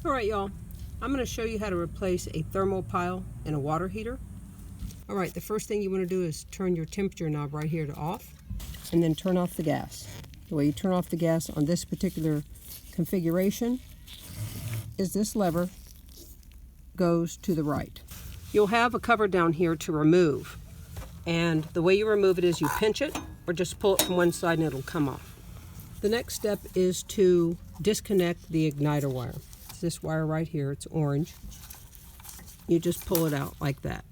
Alright y'all, I'm going to show you how to replace a thermopile in a water heater. Alright, the first thing you want to do is turn your temperature knob right here to off, and then turn off the gas. The way you turn off the gas on this particular configuration is this lever goes to the right. You'll have a cover down here to remove, and the way you remove it is you pinch it or just pull it from one side and it'll come off. The next step is to disconnect the igniter wire. It's this wire right here, it's orange. You just pull it out like that.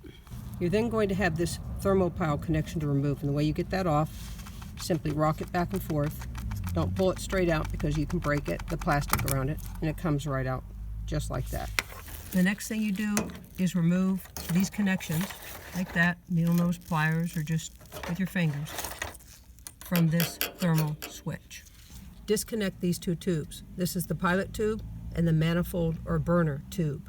You're then going to have this thermopile connection to remove, and the way you get that off, simply rock it back and forth. Don't pull it straight out because you can break it, the plastic around it, and it comes right out just like that. The next thing you do is remove these connections like that, needle nose pliers or just with your fingers, from this thermal switch. Disconnect these two tubes. This is the pilot tube and the manifold or burner tube.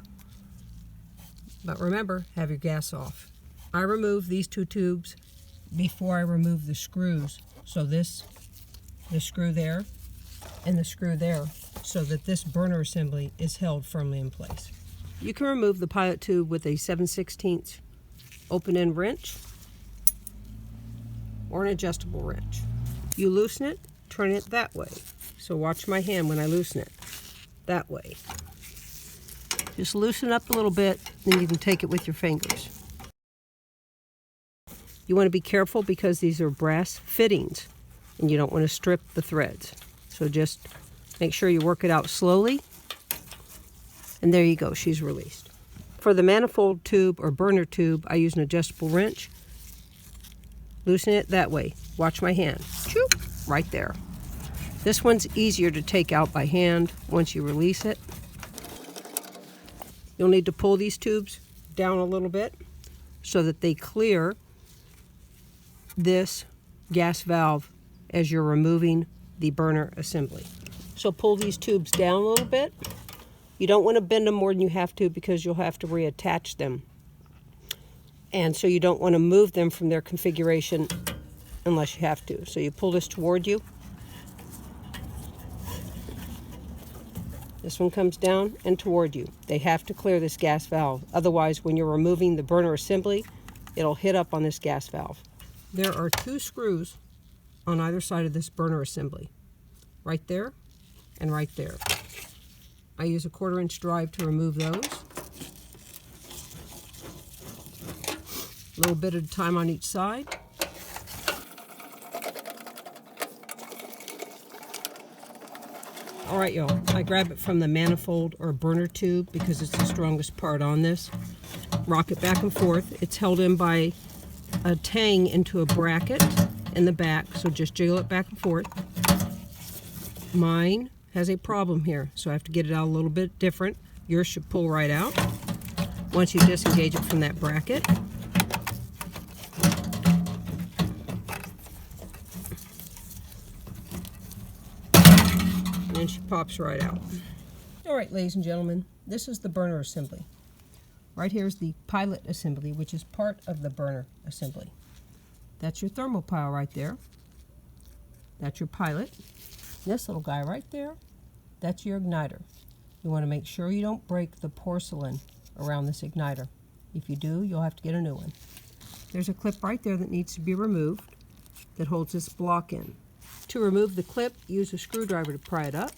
But remember, have your gas off. I remove these two tubes before I remove the screws. So the screw there and the screw there, so that this burner assembly is held firmly in place. You can remove the pilot tube with a 7/16 open-end wrench or an adjustable wrench. You loosen it, turn it that way. So watch my hand when I loosen it. That way. Just loosen it up a little bit, then you can take it with your fingers. You want to be careful because these are brass fittings and you don't want to strip the threads. So just make sure you work it out slowly. And there you go, she's released. For the manifold tube or burner tube, I use an adjustable wrench. Loosen it that way. Watch my hand. Choo! Right there. This one's easier to take out by hand once you release it. You'll need to pull these tubes down a little bit so that they clear this gas valve as you're removing the burner assembly. So pull these tubes down a little bit. You don't want to bend them more than you have to because you'll have to reattach them. And so you don't want to move them from their configuration unless you have to. So you pull this toward you. This one comes down and toward you. They have to clear this gas valve. Otherwise, when you're removing the burner assembly, it'll hit up on this gas valve. There are two screws on either side of this burner assembly. Right there and right there. I use a 1/4-inch drive to remove those. A little bit at a time on each side. All right, y'all, I grab it from the manifold or burner tube because it's the strongest part on this. Rock it back and forth. It's held in by a tang into a bracket in the back, so just jiggle it back and forth. Mine has a problem here, so I have to get it out a little bit different. Yours should pull right out once you disengage it from that bracket. And then she pops right out. All right, ladies and gentlemen, this is the burner assembly. Right here is the pilot assembly, which is part of the burner assembly. That's your thermopile right there. That's your pilot. This little guy right there, that's your igniter. You want to make sure you don't break the porcelain around this igniter. If you do, you'll have to get a new one. There's a clip right there that needs to be removed that holds this block in. To remove the clip, use a screwdriver to pry it up.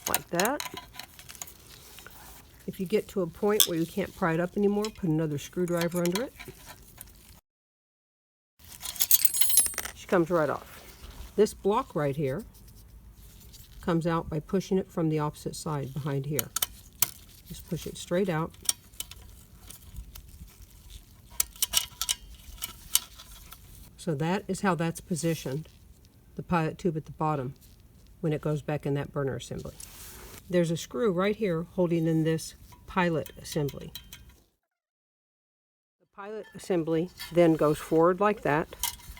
Like that. If you get to a point where you can't pry it up anymore, put another screwdriver under it. She comes right off. This block right here comes out by pushing it from the opposite side behind here. Just push it straight out. So that is how that's positioned, the pilot tube at the bottom, when it goes back in that burner assembly. There's a screw right here holding in this pilot assembly. The pilot assembly then goes forward like that,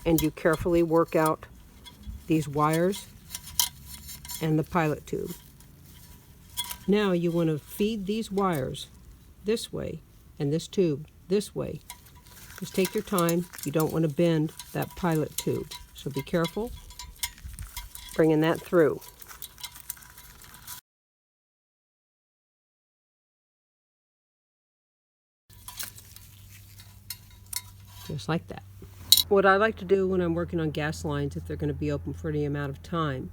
and you carefully work out these wires and the pilot tube. Now you want to feed these wires this way and this tube this way. Just take your time. You don't want to bend that pilot tube, so be careful bringing that through. just like that. What I like to do when I'm working on gas lines, if they're going to be open for any amount of time,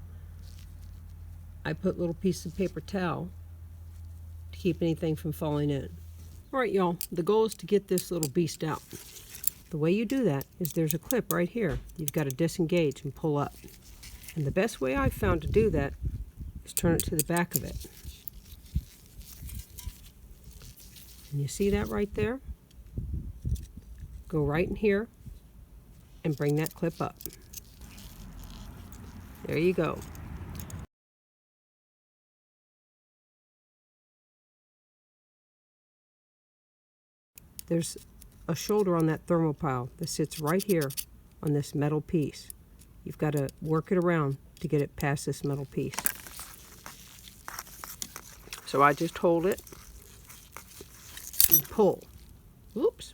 I put little pieces of paper towel to keep anything from falling in. Alright y'all, the goal is to get this little beast out. The way you do that is there's a clip right here. You've got to disengage and pull up. And the best way I've found to do that is turn it to the back of it. And you see that right there? Go right in here and bring that clip up. There you go. There's a shoulder on that thermopile that sits right here on this metal piece. You've got to work it around to get it past this metal piece. So I just hold it and pull. Oops.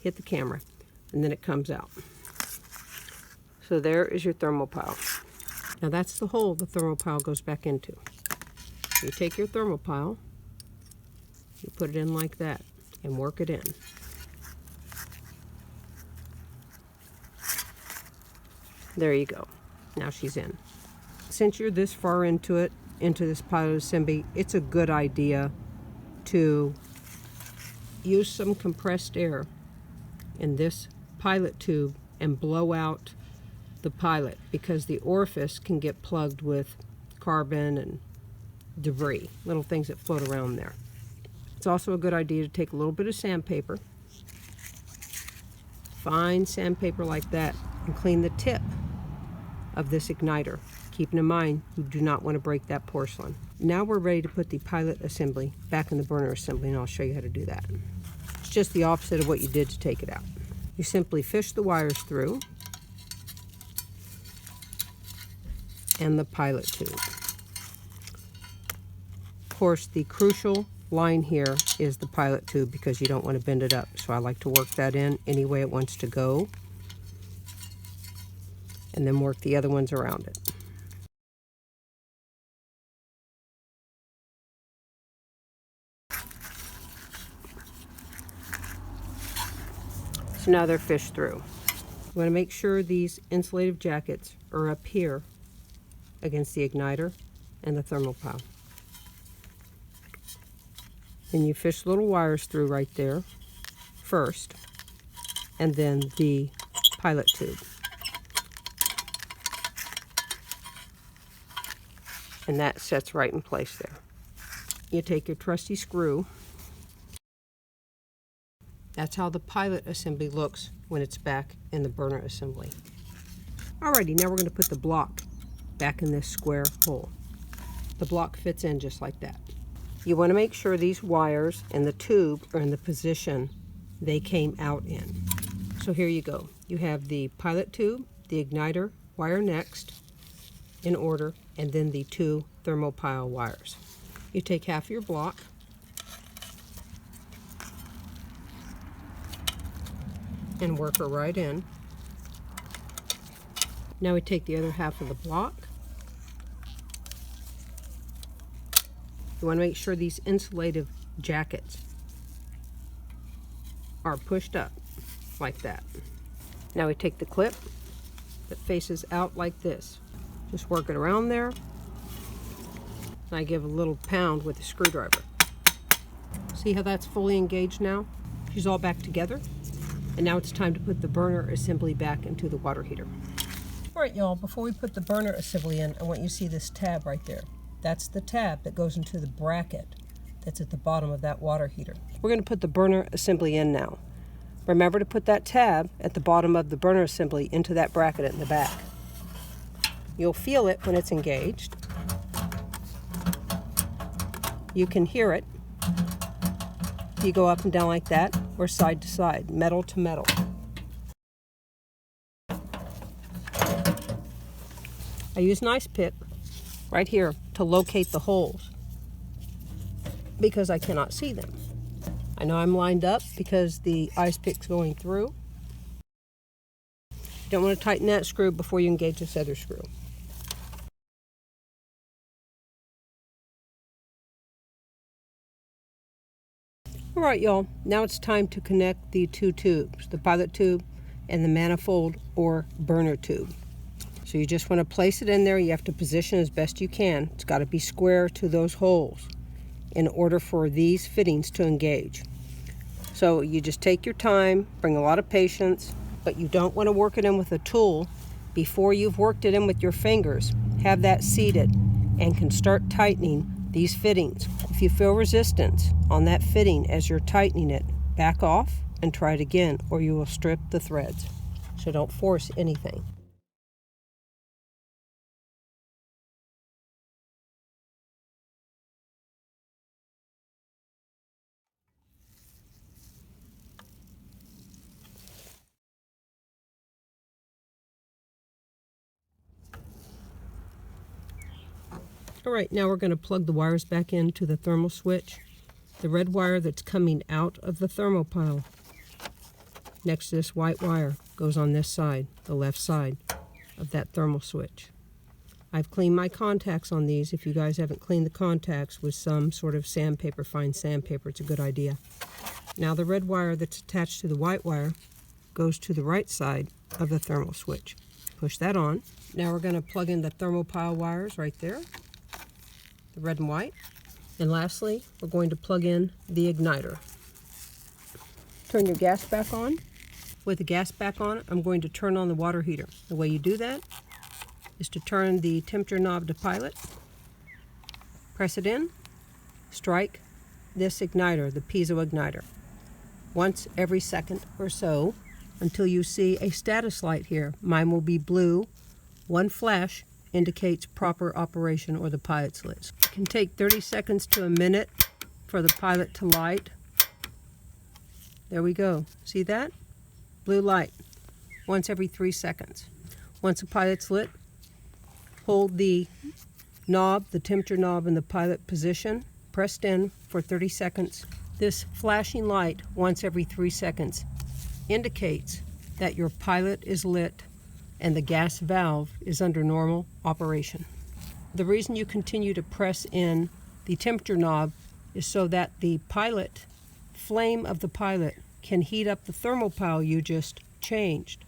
Hit the camera. And then it comes out. So there is your thermopile. Now that's the hole the thermopile goes back into. You take your thermopile, you put it in like that, and work it in. There you go. Now she's in. Since you're this far into it, into this pilot assembly, it's a good idea to use some compressed air in this pilot tube and blow out the pilot, because the orifice can get plugged with carbon and debris, little things that float around there. It's also a good idea to take a little bit of sandpaper, fine sandpaper like that, and clean the tip of this igniter, keeping in mind you do not want to break that porcelain. Now we're ready to put the pilot assembly back in the burner assembly, and I'll show you how to do that. It's just the opposite of what you did to take it out. You simply fish the wires through and the pilot tube. Of course, the crucial line here is the pilot tube, because you don't want to bend it up. So I like to work that in any way it wants to go, and then work the other ones around it. So now they're fished through. You want to make sure these insulative jackets are up here against the igniter and the thermopile. Then you fish little wires through right there first, and then the pilot tube. And that sets right in place there. You take your trusty screw. That's how the pilot assembly looks when it's back in the burner assembly. Alrighty, now we're going to put the block back in this square hole. The block fits in just like that. You want to make sure these wires and the tube are in the position they came out in. So here you go. You have the pilot tube, the igniter wire next in order, and then the two thermopile wires. You take half your block, and work her right in. Now we take the other half of the block. You want to make sure these insulative jackets are pushed up like that. Now we take the clip that faces out like this. Just work it around there. And I give a little pound with a screwdriver. See how that's fully engaged now? She's all back together. And now it's time to put the burner assembly back into the water heater. All right, y'all, before we put the burner assembly in, I want you to see this tab right there. That's the tab that goes into the bracket that's at the bottom of that water heater. We're going to put the burner assembly in now. Remember to put that tab at the bottom of the burner assembly into that bracket in the back. You'll feel it when it's engaged. You can hear it. You go up and down like that, or side to side, metal to metal. I use an ice pick right here to locate the holes because I cannot see them. I know I'm lined up because the ice pick's going through. You don't want to tighten that screw before you engage this other screw. All right, y'all, now it's time to connect the two tubes, the pilot tube and the manifold or burner tube. So you just want to place it in there. You have to position as best you can. It's got to be square to those holes in order for these fittings to engage. So you just take your time, bring a lot of patience, but you don't want to work it in with a tool before you've worked it in with your fingers. Have that seated and can start tightening these fittings. If you feel resistance on that fitting as you're tightening it, back off and try it again, or you will strip the threads. So don't force anything. All right, now we're going to plug the wires back into the thermal switch. The red wire that's coming out of the thermopile next to this white wire goes on this side, the left side of that thermal switch. I've cleaned my contacts on these. If you guys haven't cleaned the contacts with some sort of sandpaper, fine sandpaper, it's a good idea. Now the red wire that's attached to the white wire goes to the right side of the thermal switch. Push that on. Now we're going to plug in the thermopile wires right there, the red and white. And lastly, we're going to plug in the igniter. Turn your gas back on. With the gas back on, I'm going to turn on the water heater. The way you do that is to turn the temperature knob to pilot, press it in, strike this igniter, the piezo igniter, once every second or so until you see a status light here. Mine will be blue. One flash indicates proper operation or the pilot's lit. It can take 30 seconds to a minute for the pilot to light. There we go. See that? Blue light. Once every 3 seconds. Once the pilot's lit, hold the knob, the temperature knob in the pilot position, pressed in for 30 seconds. This flashing light once every 3 seconds indicates that your pilot is lit and the gas valve is under normal operation. The reason you continue to press in the temperature knob is so that the pilot, flame of the pilot, can heat up the thermopile you just changed,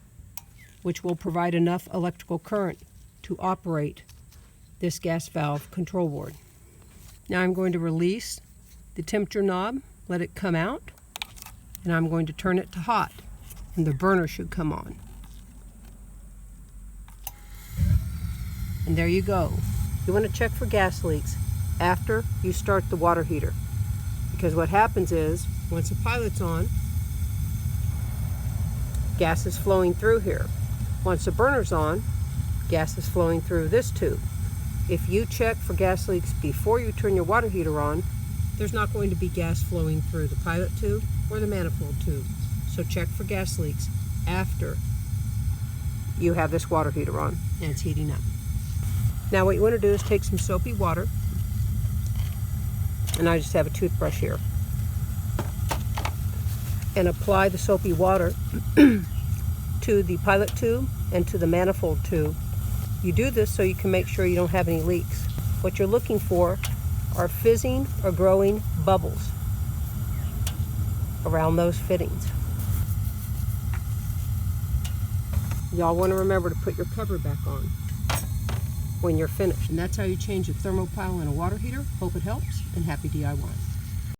which will provide enough electrical current to operate this gas valve control board. Now I'm going to release the temperature knob, let it come out, and I'm going to turn it to hot, and the burner should come on. And there you go. You want to check for gas leaks after you start the water heater, because what happens is once the pilot's on, gas is flowing through here. Once the burner's on, gas is flowing through this tube. If you check for gas leaks before you turn your water heater on, there's not going to be gas flowing through the pilot tube or the manifold tube. So check for gas leaks after you have this water heater on and it's heating up. Now what you want to do is take some soapy water, and I just have a toothbrush here, and apply the soapy water to the pilot tube and to the manifold tube. You do this so you can make sure you don't have any leaks. What you're looking for are fizzing or growing bubbles around those fittings. Y'all want to remember to put your cover back on when you're finished. And that's how you change a thermopile and a water heater. Hope it helps, and happy DIY.